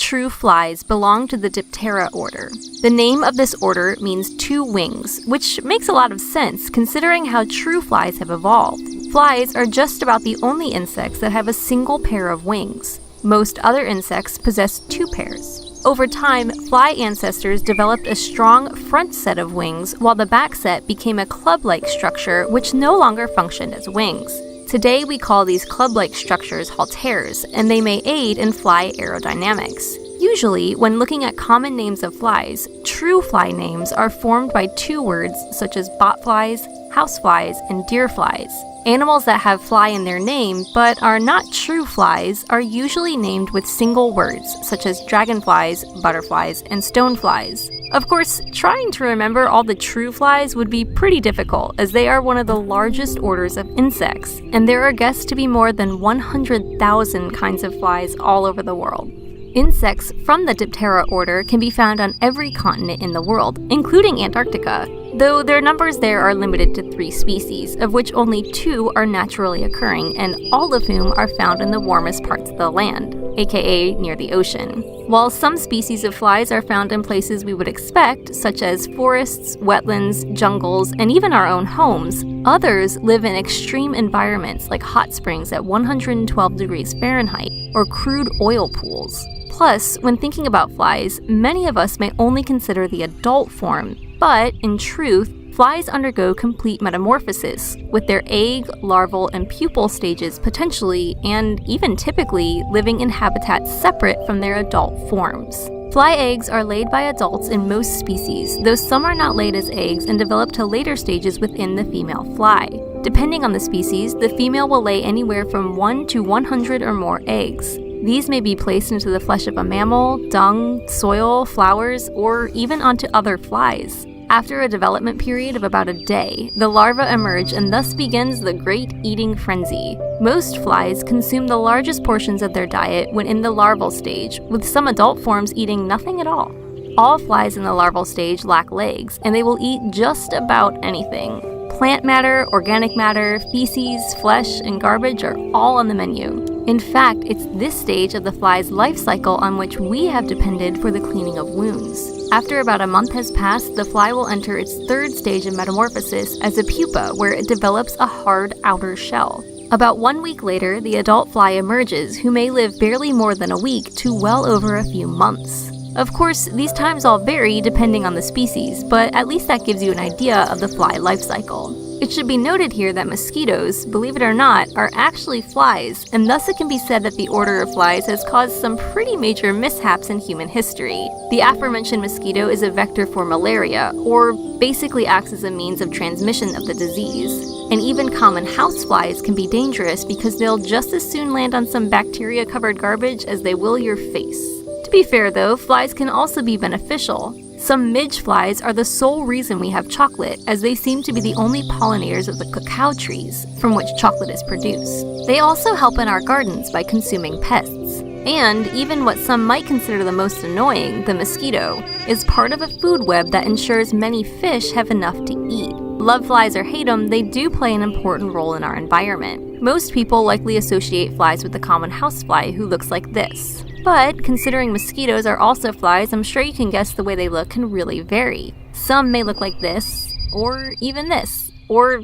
true flies belong to the Diptera order. The name of this order means two wings, which makes a lot of sense considering how true flies have evolved. Flies are just about the only insects that have a single pair of wings. Most other insects possess two pairs. Over time, fly ancestors developed a strong front set of wings, while the back set became a club-like structure which no longer functioned as wings. Today we call these club-like structures halteres, and they may aid in fly aerodynamics. Usually, when looking at common names of flies, true fly names are formed by two words such as botflies, houseflies, and deerflies. Animals that have fly in their name but are not true flies are usually named with single words such as dragonflies, butterflies, and stoneflies. Of course, trying to remember all the true flies would be pretty difficult as they are one of the largest orders of insects, and there are guessed to be more than 100,000 kinds of flies all over the world. Insects from the Diptera order can be found on every continent in the world, including Antarctica, though their numbers there are limited to 3 species, of which only 2 are naturally occurring, and all of whom are found in the warmest parts of the land, aka near the ocean. While some species of flies are found in places we would expect, such as forests, wetlands, jungles, and even our own homes, others live in extreme environments like hot springs at 112 degrees Fahrenheit or crude oil pools. Plus, when thinking about flies, many of us may only consider the adult form, but in truth, flies undergo complete metamorphosis, with their egg, larval, and pupal stages potentially, and even typically, living in habitats separate from their adult forms. Fly eggs are laid by adults in most species, though some are not laid as eggs and develop to later stages within the female fly. Depending on the species, the female will lay anywhere from 1 to 100 or more eggs. These may be placed into the flesh of a mammal, dung, soil, flowers, or even onto other flies. After a development period of about a day, the larvae emerge and thus begins the great eating frenzy. Most flies consume the largest portions of their diet when in the larval stage, with some adult forms eating nothing at all. All flies in the larval stage lack legs, and they will eat just about anything. Plant matter, organic matter, feces, flesh, and garbage are all on the menu. In fact, it's this stage of the fly's life cycle on which we have depended for the cleaning of wounds. After about a month has passed, the fly will enter its third stage of metamorphosis as a pupa, where it develops a hard outer shell. About 1 week later, the adult fly emerges, who may live barely more than a week to well over a few months. Of course, these times all vary depending on the species, but at least that gives you an idea of the fly life cycle. It should be noted here that mosquitoes, believe it or not, are actually flies, and thus it can be said that the order of flies has caused some pretty major mishaps in human history. The aforementioned mosquito is a vector for malaria, or basically acts as a means of transmission of the disease. And even common houseflies can be dangerous because they'll just as soon land on some bacteria-covered garbage as they will your face. To be fair though, flies can also be beneficial. Some midge flies are the sole reason we have chocolate, as they seem to be the only pollinators of the cacao trees, from which chocolate is produced. They also help in our gardens by consuming pests. And even what some might consider the most annoying, the mosquito, is part of a food web that ensures many fish have enough to eat. Love flies or hate them, they do play an important role in our environment. Most people likely associate flies with the common housefly, who looks like this. But considering mosquitoes are also flies, I'm sure you can guess the way they look can really vary. Some may look like this, or even this, or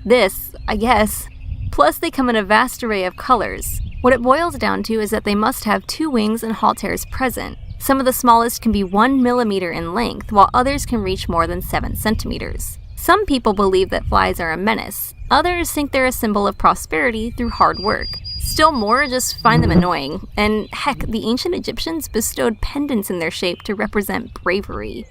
this, I guess. Plus, they come in a vast array of colors. What it boils down to is that they must have 2 wings and halteres present. Some of the smallest can be 1 millimeter in length, while others can reach more than 7 centimeters. Some people believe that flies are a menace. Others think they're a symbol of prosperity through hard work. Still more just find them annoying. And heck, the ancient Egyptians bestowed pendants in their shape to represent bravery.